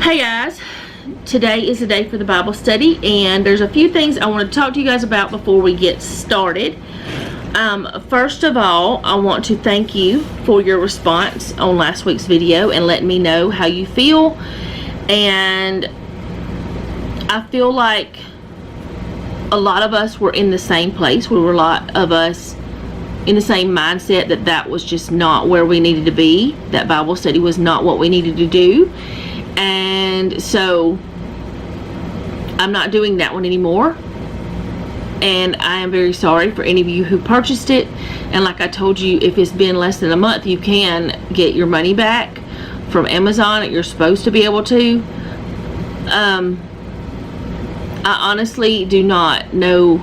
Hey guys, today is the day for the Bible study, and there's a few things I want to talk to you guys about before we get started. First of all, I want to thank you for your response on last week's video and letting me know how you feel. And I feel like a lot of us were in the same place. We were a lot of us in the same mindset that was just not where we needed to be. That Bible study was not what we needed to do. And so I'm not doing that one anymore, and I am very sorry for any of you who purchased it. And like I told you, if it's been less than a month, you can get your money back from Amazon. You're supposed to be able to. I honestly do not know.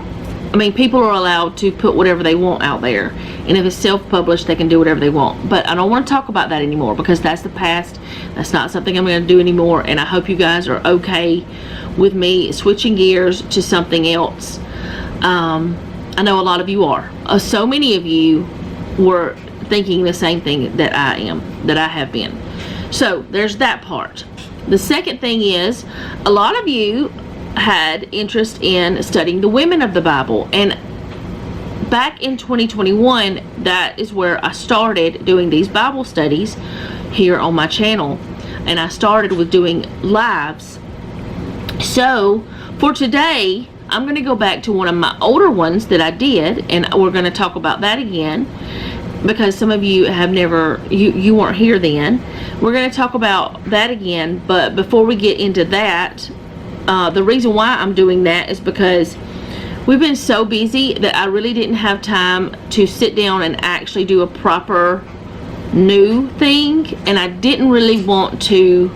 I mean, people are allowed to put whatever they want out there, and if it's self-published, they can do whatever they want. But I don't want to talk about that anymore, because that's the past. That's not something I'm going to do anymore, and I hope you guys are okay with me switching gears to something else. I know a lot of you are. So many of you were thinking the same thing that I have been. So there's that part. The second thing is, a lot of you had interest in studying the women of the Bible, and back in 2021, that is where I started doing these Bible studies here on my channel, and I started with doing lives. So for today, I'm going to go back to one of my older ones that I did, and we're going to talk about that again, because some of you have never, you weren't here then. We're going to talk about that again. But before we get into that, the reason why I'm doing that is because we've been so busy that I really didn't have time to sit down and actually do a proper new thing, and I didn't really want to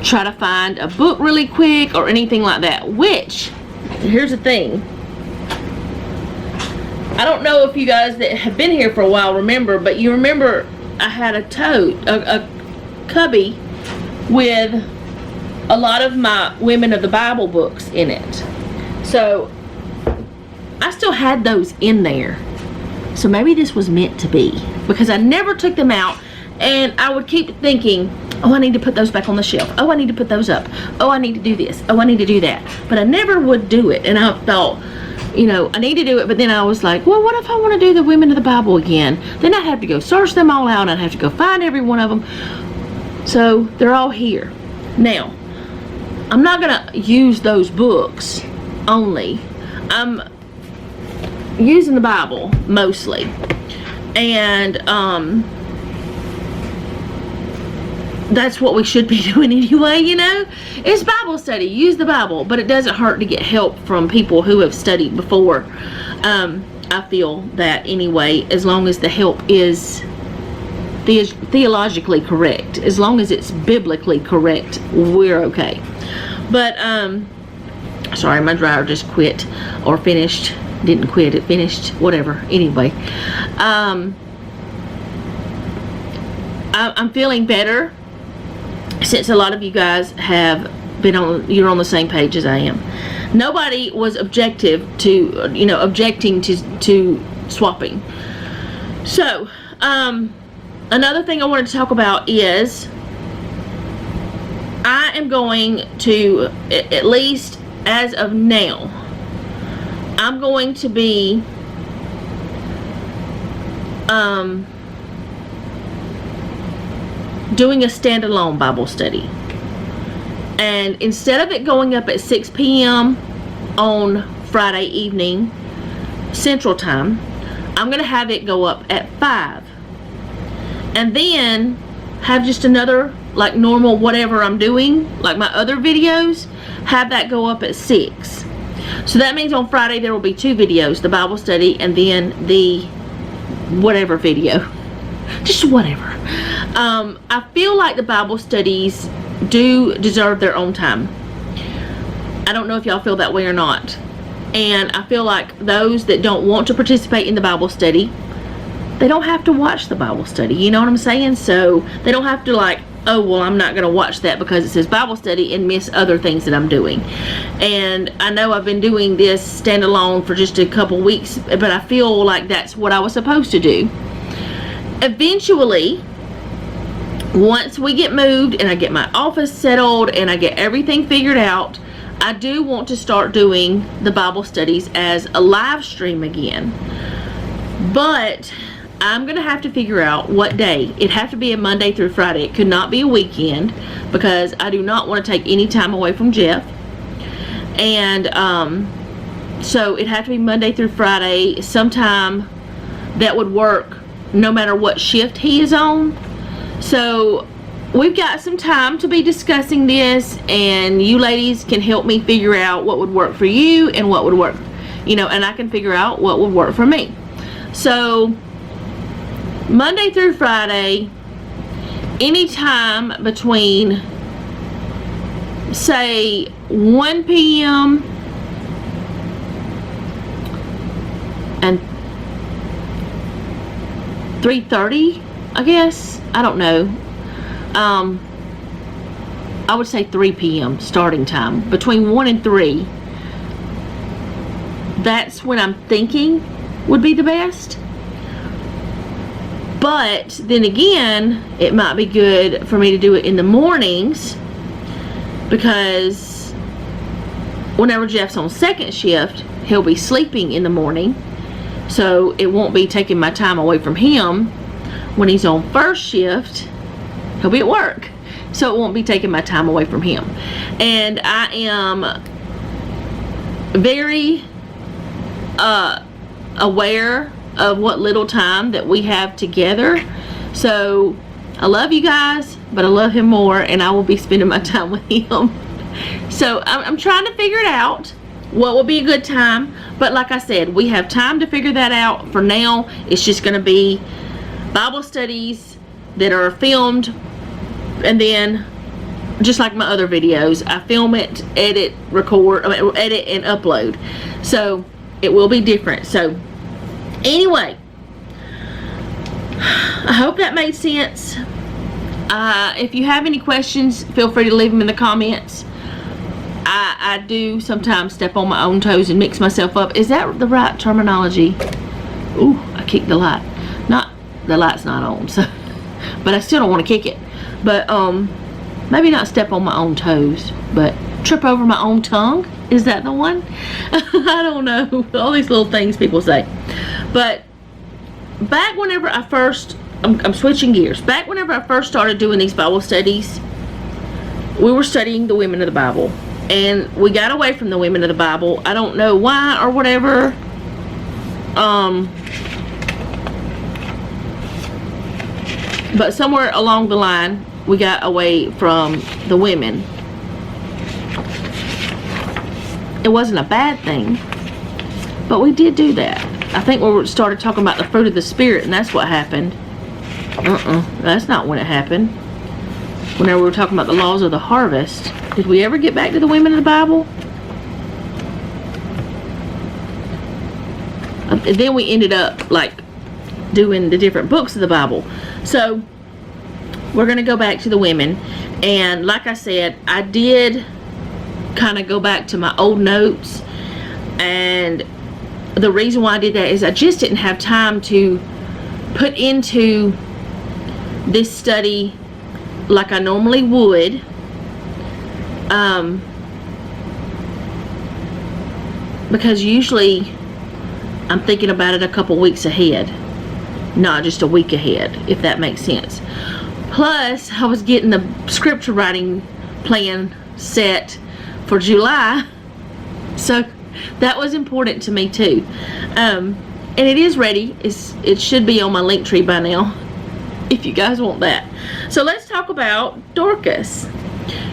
try to find a book really quick or anything like that. Which, here's the thing, I don't know if you guys that have been here for a while remember, but you remember I had a cubby with a lot of my Women of the Bible books in it. So I still had those in there. So maybe this was meant to be, because I never took them out, and I would keep thinking, oh, I need to put those back on the shelf. Oh, I need to put those up. Oh, I need to do this. Oh, I need to do that. But I never would do it. And I thought, you know, I need to do it. But then I was like, well, what if I want to do the Women of the Bible again? Then I'd have to go search them all out. I'd have to go find every one of them. So they're all here. Now, I'm not going to use those books only. I'm using the Bible mostly. And that's what we should be doing anyway, you know. It's Bible study. Use the Bible. But it doesn't hurt to get help from people who have studied before. I feel that anyway, as long as the help is theologically correct, as long as it's biblically correct, we're okay. But sorry, my dryer just quit, or finished. Didn't quit, it finished, whatever. Anyway, I'm feeling better, since a lot of you guys have been you're on the same page as I am. Nobody was objecting to swapping. So another thing I wanted to talk about is, I am going to, at least as of now, I'm going to be doing a standalone Bible study. And instead of it going up at 6 p.m. on Friday evening Central Time, I'm going to have it go up at 5. And then have just another, like normal whatever I'm doing, like my other videos, have that go up at 6. So that means on Friday there will be 2 videos, the Bible study and then the whatever video. Just whatever. I feel like the Bible studies do deserve their own time. I don't know if y'all feel that way or not. And I feel like those that don't want to participate in the Bible study, they don't have to watch the Bible study. You know what I'm saying? So they don't have to, like, oh, well, I'm not going to watch that because it says Bible study, and miss other things that I'm doing. And I know I've been doing this standalone for just a couple weeks, but I feel like that's what I was supposed to do. Eventually, once we get moved and I get my office settled and I get everything figured out, I do want to start doing the Bible studies as a live stream again. But I'm going to have to figure out what day. It'd have to be a Monday through Friday. It could not be a weekend because I do not want to take any time away from Jeff. And so it'd have to be Monday through Friday, sometime that would work no matter what shift he is on. So we've got some time to be discussing this, and you ladies can help me figure out what would work for you and what would work, and I can figure out what would work for me. So Monday through Friday, anytime between, say, 1 p.m. and 3:30, I guess. I don't know. I would say 3 p.m. starting time. Between 1 and 3. That's when I'm thinking would be the best. But then again, it might be good for me to do it in the mornings, because whenever Jeff's on second shift, he'll be sleeping in the morning, so it won't be taking my time away from him. When he's on first shift, he'll be at work, so it won't be taking my time away from him. And I am very aware of what little time that we have together. So I love you guys, but I love him more, and I will be spending my time with him. So I'm trying to figure it out, what will be a good time. But like I said, we have time to figure that out. For now, it's just going to be Bible studies that are filmed, and then just like my other videos, I film it, edit, edit and upload. So it will be different. So anyway, I hope that made sense. If you have any questions, feel free to leave them in the comments. I do sometimes step on my own toes and mix myself up. Is that the right terminology? Ooh, I kicked the light. The light's not on, so, but I still don't want to kick it. But maybe not step on my own toes, but trip over my own tongue. Is that the one? I don't know. All these little things people say. But back whenever I first, I'm switching gears. Back whenever I first started doing these Bible studies, we were studying the women of the Bible. And we got away from the women of the Bible. I don't know why or whatever. But somewhere along the line, we got away from the women. It wasn't a bad thing, but we did do that. I think we started talking about the fruit of the Spirit, and that's what happened. That's not when it happened. Whenever we were talking about the laws of the harvest. Did we ever get back to the women of the Bible? And then we ended up like doing the different books of the Bible. So we're going to go back to the women. And like I said, I did kind of go back to my old notes, and the reason why I did that is I just didn't have time to put into this study like I normally would. Because usually I'm thinking about it a couple weeks ahead, not just a week ahead, if that makes sense. Plus, I was getting the scripture writing plan set for July, so that was important to me too. And it is ready. It should be on my link tree by now, if you guys want that. So let's talk about Dorcas.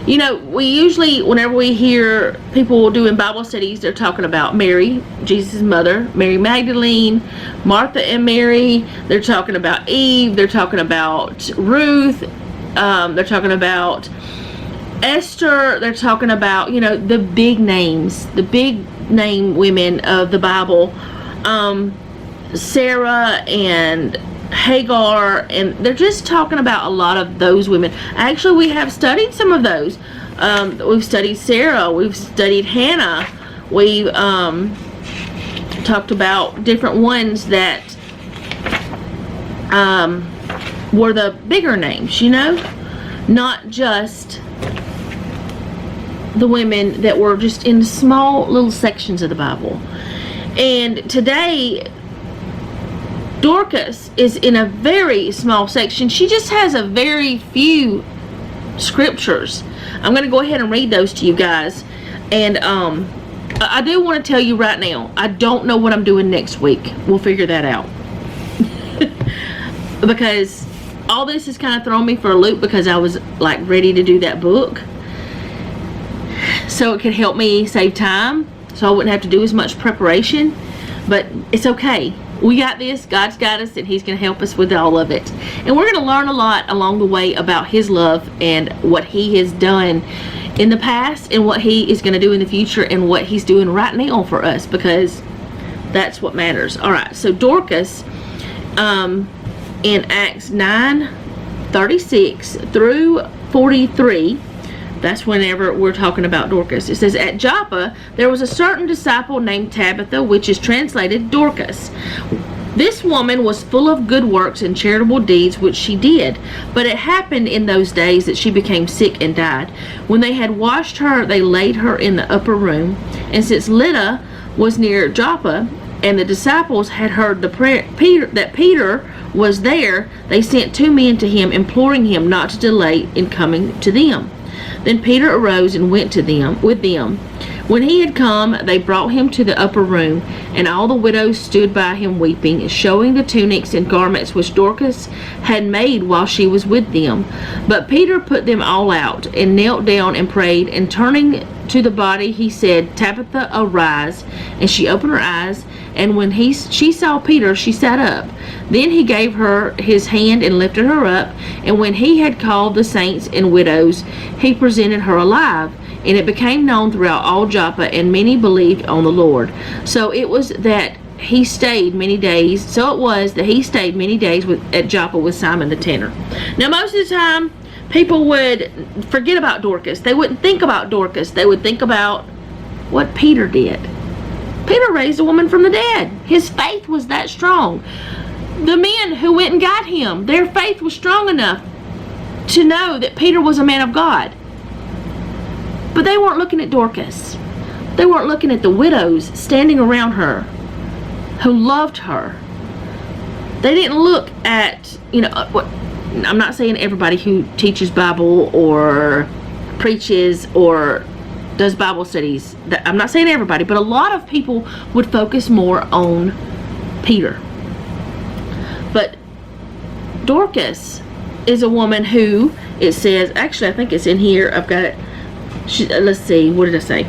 You know, we usually, whenever we hear people doing Bible studies, they're talking about Mary, Jesus' mother, Mary Magdalene, Martha and Mary. They're talking about Eve. They're talking about Ruth. They're talking about Esther. They're talking about, you know, the big names, the big name women of the Bible. Sarah and Hagar, and they're just talking about a lot of those women. Actually, we have studied some of those. We've studied Sarah, we've studied Hannah, we've talked about different ones that were the bigger names, you know, not just the women that were just in small little sections of the Bible. And today, Dorcas is in a very small section. She just has a very few scriptures. I'm going to go ahead and read those to you guys. And I do want to tell you right now, I don't know what I'm doing next week. We'll figure that out. Because all this has kind of thrown me for a loop, because I was like ready to do that book, so it could help me save time, so I wouldn't have to do as much preparation. But it's okay. We got this. God's got us, and He's going to help us with all of it. And we're going to learn a lot along the way about His love and what He has done in the past and what He is going to do in the future and what He's doing right now for us, because that's what matters. Alright, so Dorcas, in Acts 9:36 through 43, that's whenever we're talking about Dorcas. It says, at Joppa there was a certain disciple named Tabitha, which is translated Dorcas. This woman was full of good works and charitable deeds which she did. But it happened in those days that she became sick and died. When they had washed her, they laid her in the upper room. And since Lydda was near Joppa, and the disciples had heard that Peter was there, they sent 2 men to him, imploring him not to delay in coming to them. Then Peter arose and went to them with them. When he had come, they brought him to the upper room, and all the widows stood by him weeping, showing the tunics and garments which Dorcas had made while she was with them. But Peter put them all out, and knelt down and prayed, and turning to the body he said, Tabitha, arise. And she opened her eyes, and when she saw Peter, she sat up. Then he gave her his hand and lifted her up, and when he had called the saints and widows, he presented her alive. And it became known throughout all Joppa, and many believed on the Lord. So it was that he stayed many days. At Joppa with Simon the tanner. Now, most of the time, people would forget about Dorcas. They wouldn't think about Dorcas. They would think about what Peter did. Peter raised a woman from the dead. His faith was that strong. The men who went and got him, their faith was strong enough to know that Peter was a man of God. But they weren't looking at Dorcas. They weren't looking at the widows standing around her who loved her. They didn't look at, I'm not saying everybody who teaches Bible or preaches or does Bible studies. I'm not saying everybody, but a lot of people would focus more on Peter. But Dorcas is a woman who, it says, actually I think it's in here, I've got it. Let's see, what did I say?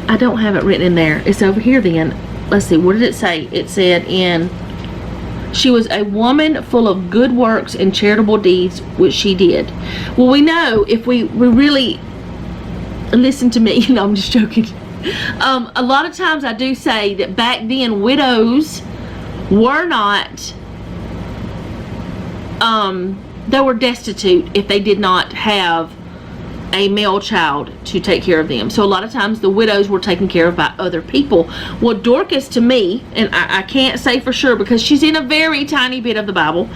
I don't have it written in there. It's over here then. Let's see, what did it say? It said she was a woman full of good works and charitable deeds which she did. Well, we know if we really listen to me. No, I'm just joking. A lot of times I do say that back then widows were not they were destitute if they did not have a male child to take care of them. So a lot of times the widows were taken care of by other people. Well, Dorcas, to me, and I can't say for sure because she's in a very tiny bit of the Bible,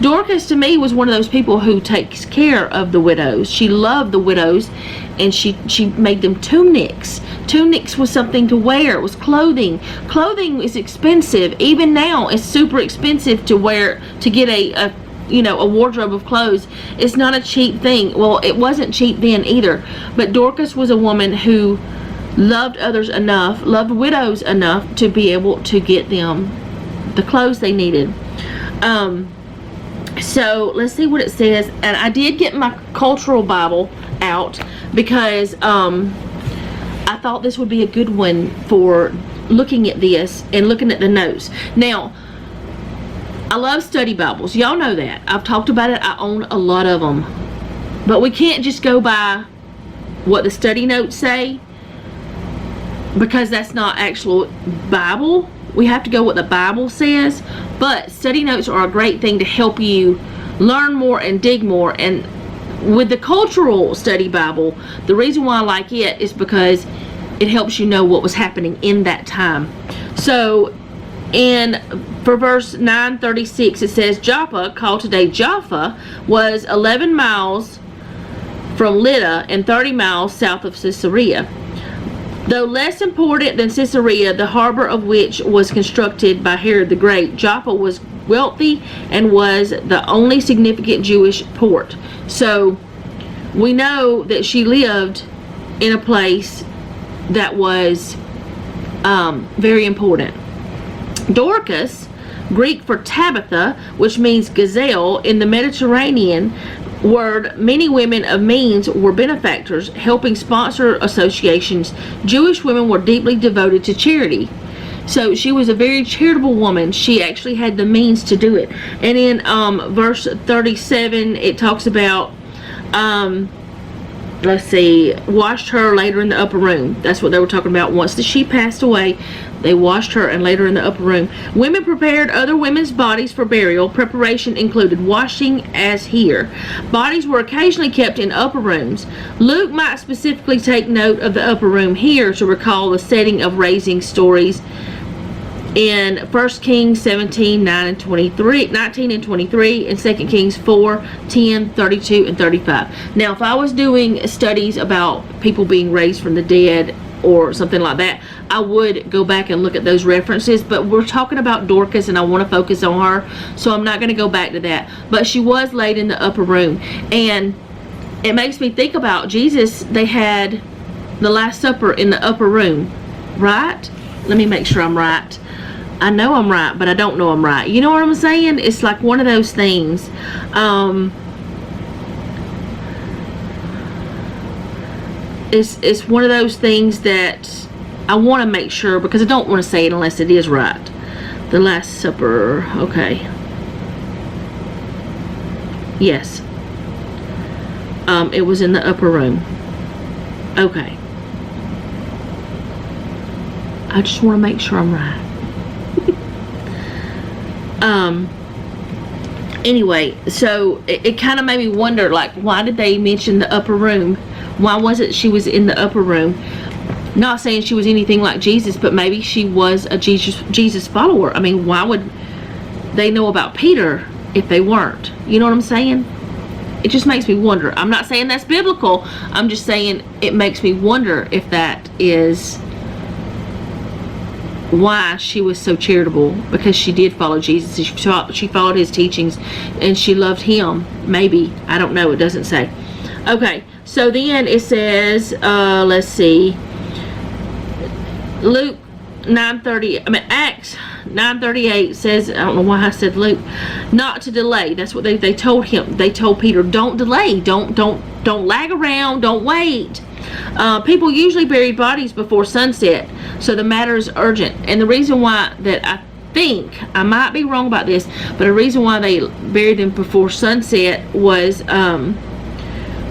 Dorcas to me was one of those people who takes care of the widows. She loved the widows, and she made them tunics. Tunics was something to wear. It was clothing. Clothing is expensive. Even now it's super expensive to wear, to get a wardrobe of clothes. It's not a cheap thing. Well, it wasn't cheap then either. But Dorcas was a woman who loved others enough, loved widows enough to be able to get them the clothes they needed. So let's see what it says. And I did get my cultural Bible out because I thought this would be a good one for looking at this and looking at the notes. Now, I love study Bibles. Y'all know that. I've talked about it. I own a lot of them. But we can't just go by what the study notes say, because that's not actual Bible. We have to go what the Bible says. But study notes are a great thing to help you learn more and dig more. And with the cultural study Bible, the reason why I like it is because it helps you know what was happening in that time. So And for verse 9:36, it says, Joppa, called today Jaffa, was 11 miles from Lydda and 30 miles south of Caesarea. Though less important than Caesarea, the harbor of which was constructed by Herod the Great, Joppa was wealthy and was the only significant Jewish port. So we know that she lived in a place that was very important. Dorcas, Greek for Tabitha, which means gazelle, in the Mediterranean word, many women of means were benefactors, helping sponsor associations. Jewish women were deeply devoted to charity. So she was a very charitable woman. She actually had the means to do it. And in verse 37, it talks about, let's see, washed her later in the upper room. That's what they were talking about. Once she passed away, they washed her and laid her in the upper room. Women prepared other women's bodies for burial. Preparation included washing, as here. Bodies were occasionally kept in upper rooms. Luke might specifically take note of the upper room here to recall the setting of raising stories in 1 Kings 17, 19 and 23, and 2 Kings 4, 10, 32, and 35. Now, if I was doing studies about people being raised from the dead or something like that, I would go back and look at those references, but we're talking about Dorcas and I want to focus on her, so I'm not going to go back to that. But she was laid in the upper room, and it makes me think about Jesus. They had the Last Supper in the upper room, right? Let me make sure I'm right. I know I'm right, but I don't know I'm right. You know what I'm saying? It's like one of those things. It's one of those things that I want to make sure, because I don't want to say it unless it is right. The Last Supper. Okay. Yes. It was in the upper room. Okay. I just want to make sure I'm right. Anyway, so it kind of made me wonder, like, why did they mention the upper room? Why was it she was in the upper room? Not saying she was anything like Jesus, but maybe she was a Jesus follower. I mean, why would they know about Peter if they weren't? You know what I'm saying? It just makes me wonder. I'm not saying that's biblical. I'm just saying it makes me wonder if that is why she was so charitable, because she did follow Jesus. She followed his teachings and she loved him. Maybe. I don't know. It doesn't say. Okay. So then it says, let's see, Luke 9:30, Acts 9:38 says, I don't know why I said Luke, not to delay. That's what they told him. They told Peter, don't delay, don't lag around, don't wait. People usually buried bodies before sunset, so the matter is urgent. And the reason why that I think, I might be wrong about this, but the reason why they buried them before sunset was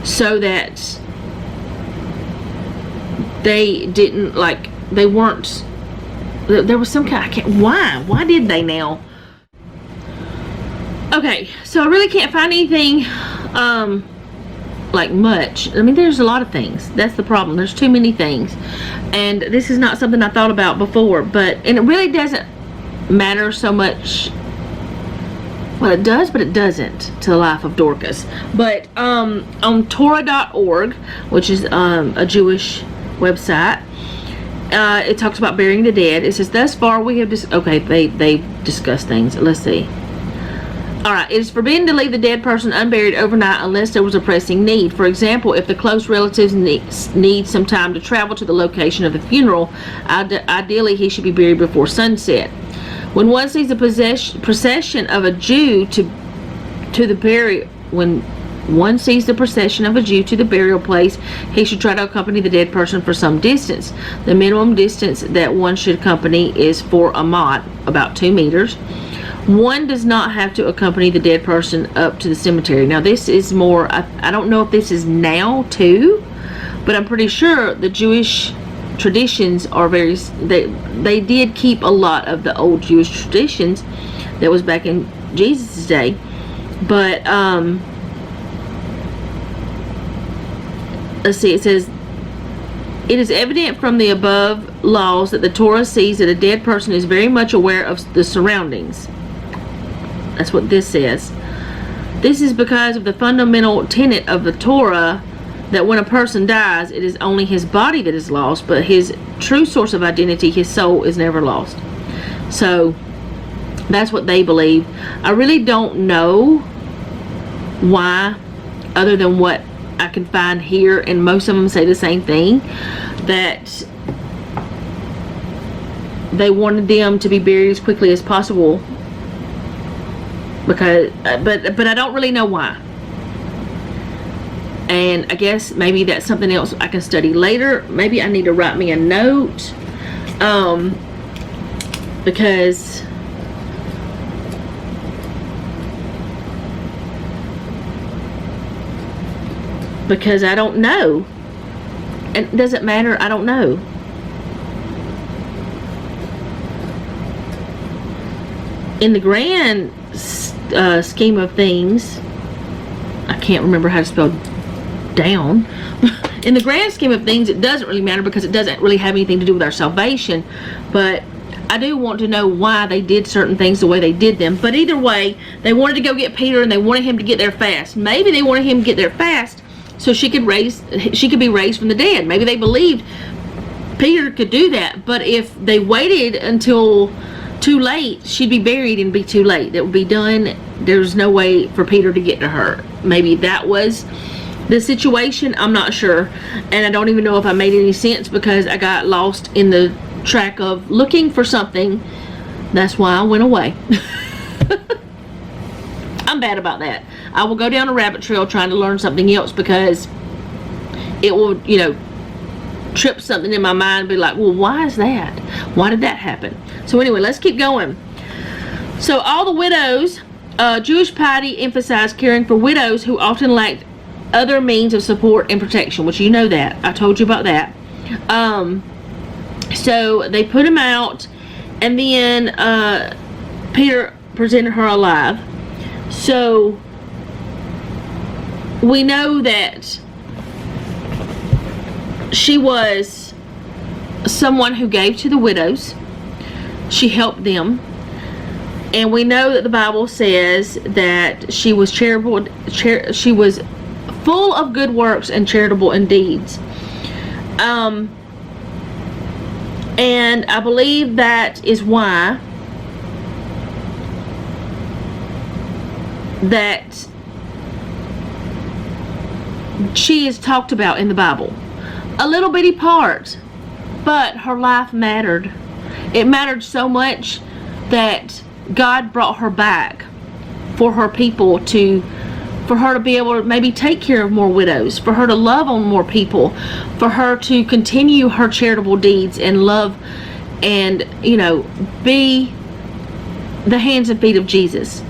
so that they didn't, like, they weren't, there was some kind, why did they now? Okay, so I really can't find anything like much. I mean, there's a lot of things. That's the problem. There's too many things, and this is not something I thought about before. And it really doesn't matter so much. Well, it does, but it doesn't to the life of Dorcas. But on Torah.org, which is a Jewish website, it talks about burying the dead. It says, thus far we have okay, they discuss things. Let's see. Alright, it is forbidden to leave the dead person unburied overnight unless there was a pressing need. For example, if the close relatives need some time to travel to the location of the funeral, ideally he should be buried before sunset. When one sees the procession of a Jew to the burial place, he should try to accompany the dead person for some distance. The minimum distance that one should accompany is 4 amot, about 2 meters. One does not have to accompany the dead person up to the cemetery. Now this is more, I don't know if this is now too, but I'm pretty sure the Jewish traditions are they did keep a lot of the old Jewish traditions that was back in Jesus' day. But let's see, it says It is evident from the above laws that the Torah sees that a dead person is very much aware of the surroundings. That's what this says. This is because of the fundamental tenet of the Torah that when a person dies, it is only his body that is lost, but his true source of identity, his soul, is never lost. So that's what they believe. I really don't know why, other than what I can find here, and most of them say the same thing, that they wanted them to be buried as quickly as possible, because but I don't really know why. And I guess maybe that's something else I can study later. Maybe I need to write me a note, because I don't know. And it doesn't matter, I don't know. In the grand scheme of things, I can't remember how to spell down. In the grand scheme of things, it doesn't really matter, because it doesn't really have anything to do with our salvation. But I do want to know why they did certain things the way they did them. But either way, they wanted to go get Peter, and they wanted him to get there fast. Maybe they wanted him to get there fast so she could be raised from the dead. Maybe they believed Peter could do that. But if they waited until too late, she'd be buried and be too late. It would be done. There's no way for Peter to get to her. Maybe that was the situation. I'm not sure. And I don't even know if I made any sense, because I got lost in the track of looking for something. That's why I went away. I'm bad about that. I will go down a rabbit trail trying to learn something else, because it will, you know, trip something in my mind and be like, well, why is that? Why did that happen? So anyway, let's keep going. So all the widows, Jewish piety emphasized caring for widows who often lacked other means of support and protection, which you know that. I told you about that. So they put him out, and then Peter presented her alive. So we know that she was someone who gave to the widows. She helped them. And we know that the Bible says that she was charitable. She was full of good works and charitable in deeds. And I believe that is why that she is talked about in the Bible. A little bitty part, but her life mattered. It mattered so much that God brought her back for her people for her to be able to maybe take care of more widows, for her to love on more people, for her to continue her charitable deeds and love, and, you know, be the hands and feet of Jesus.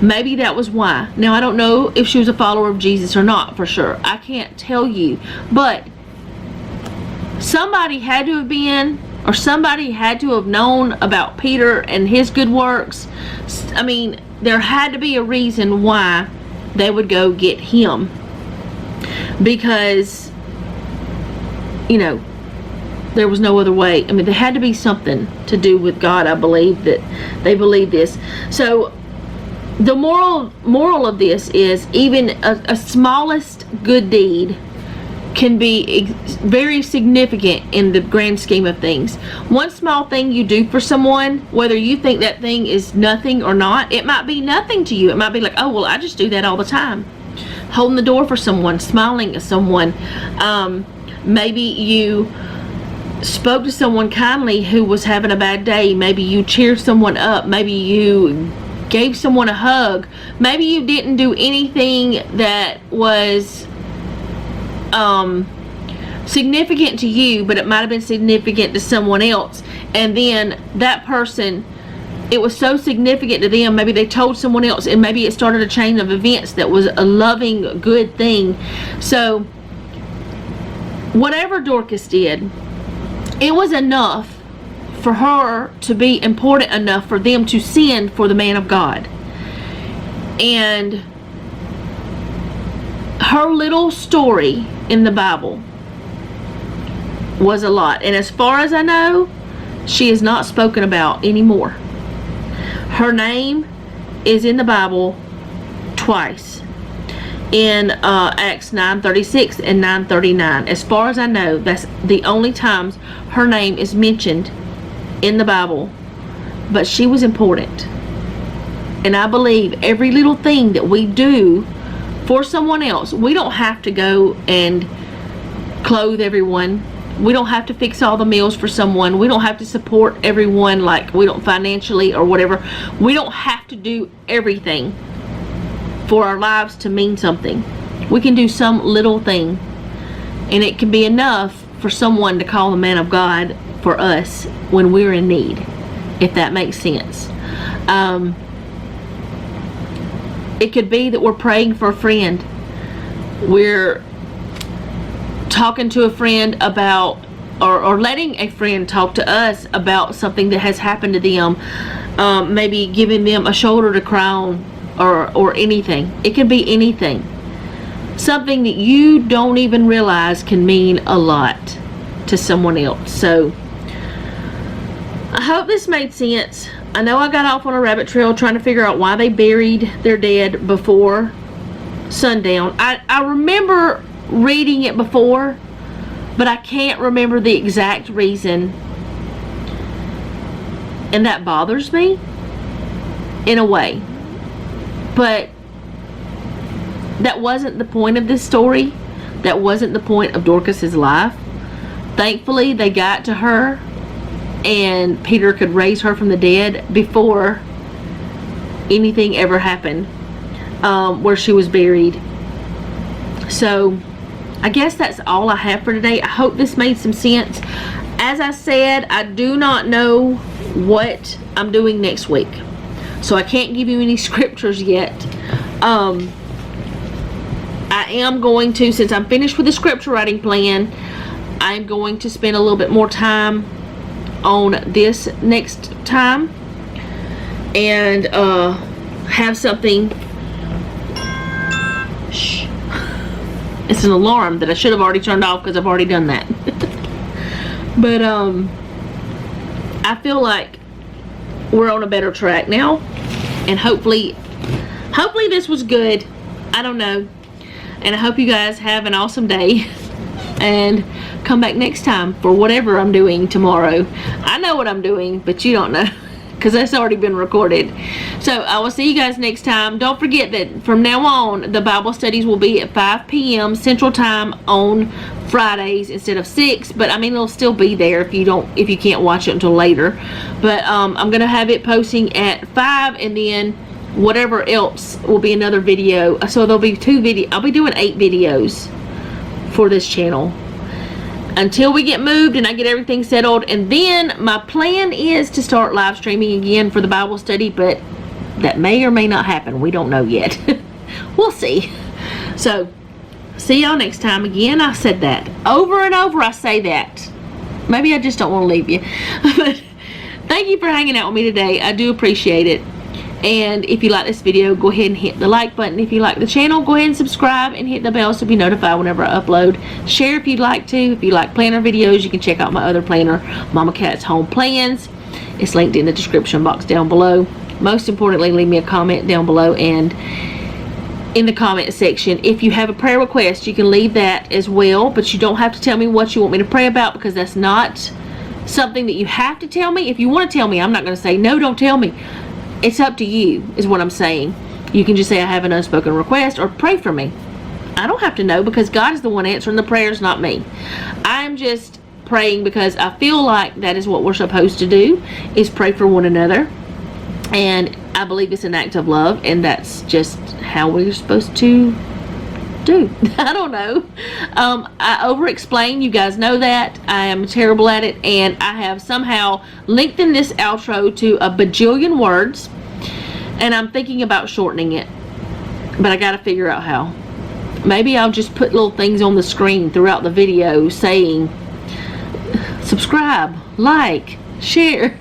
Maybe that was why. Now, I don't know if she was a follower of Jesus or not, for sure. I can't tell you. But somebody had to have been, or somebody had to have known about Peter and his good works. I mean, there had to be a reason why they would go get him. Because, you know, there was no other way. I mean, there had to be something to do with God. I believe that they believe this. So the moral of this is, even a smallest good deed can be very significant in the grand scheme of things. One small thing you do for someone, whether you think that thing is nothing or not, it might be nothing to you. It might be like, oh, well, I just do that all the time. Holding the door for someone, smiling at someone. Maybe you spoke to someone kindly who was having a bad day. Maybe you cheered someone up. Maybe you gave someone a hug. Maybe you didn't do anything that was significant to you, but it might have been significant to someone else, and then that person, it was so significant to them, maybe they told someone else, and maybe it started a chain of events that was a loving, good thing. So whatever Dorcas did, it was enough for her to be important enough for them to send for the man of God. And her little story in the Bible was a lot. And as far as I know, she is not spoken about anymore. Her name is in the Bible twice, in Acts 9:36 and 9:39. As far as I know, that's the only times her name is mentioned in the Bible. But she was important. And I believe every little thing that we do for someone else, we don't have to go and clothe everyone. We don't have to fix all the meals for someone. We don't have to support everyone, like we don't financially or whatever. We don't have to do everything for our lives to mean something. We can do some little thing, and it can be enough for someone to call the man of God for us when we're in need, if that makes sense. It could be that we're praying for a friend. We're talking to a friend about, or letting a friend talk to us about something that has happened to them. Maybe giving them a shoulder to cry on, or anything. It could be anything. Something that you don't even realize can mean a lot to someone else. So I hope this made sense. I know I got off on a rabbit trail trying to figure out why they buried their dead before sundown. I remember reading it before, but I can't remember the exact reason, and that bothers me in a way. But that wasn't the point of this story. That wasn't the point of Dorcas's life. Thankfully, they got to her, and Peter could raise her from the dead before anything ever happened where she was buried. So I guess that's all I have for today. I hope this made some sense. As I said, I do not know what I'm doing next week, so I can't give you any scriptures yet. I am going to, since I'm finished with the scripture writing plan, I'm going to spend a little bit more time on this next time, and have something. Shh. It's an alarm that I should have already turned off because I've already done that. But I feel like we're on a better track now, and hopefully this was good. I don't know. And I hope you guys have an awesome day, and come back next time for whatever I'm doing tomorrow. I know what I'm doing, but you don't know, because that's already been recorded. So I will see you guys next time. Don't forget that from now on, the Bible studies will be at 5 p.m. Central Time on Fridays instead of 6. But I mean, it'll still be there if you can't watch it until later. But I'm gonna have it posting at 5, and then whatever else will be another video. So there'll be 2 videos. I'll be doing 8 videos for this channel until we get moved and I get everything settled. And then my plan is to start live streaming again for the Bible study, but that may or may not happen. We don't know yet. We'll see. So see y'all next time. Again, I said that over and over. I say that. Maybe I just don't want to leave you. But thank you for hanging out with me today. I do appreciate it. And if you like this video, go ahead and hit the like button. If you like the channel, go ahead and subscribe and hit the bell to be notified whenever I upload. Share if you'd like to. If you like planner videos, you can check out my other planner, Mama Cat's Home Plans. It's linked in the description box down below. Most importantly, leave me a comment down below and in the comment section. If you have a prayer request, you can leave that as well, but you don't have to tell me what you want me to pray about, because that's not something that you have to tell me. If you want to tell me, I'm not going to say, no, don't tell me. It's up to you, is what I'm saying. You can just say I have an unspoken request, or pray for me. I don't have to know, because God is the one answering the prayers, not me. I'm just praying because I feel like that is what we're supposed to do, is pray for one another. And I believe it's an act of love, and that's just how we're supposed to do. I don't know. I over-explain. You guys know that. I am terrible at it, and I have somehow lengthened this outro to a bajillion words, and I'm thinking about shortening it, but I gotta figure out how. Maybe I'll just put little things on the screen throughout the video saying subscribe, like, share.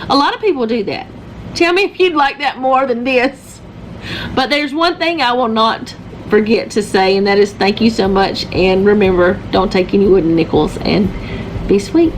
A lot of people do that. Tell me if you'd like that more than this. But there's one thing I will not forget to say, and that is thank you so much. And remember, don't take any wooden nickels, and Be sweet.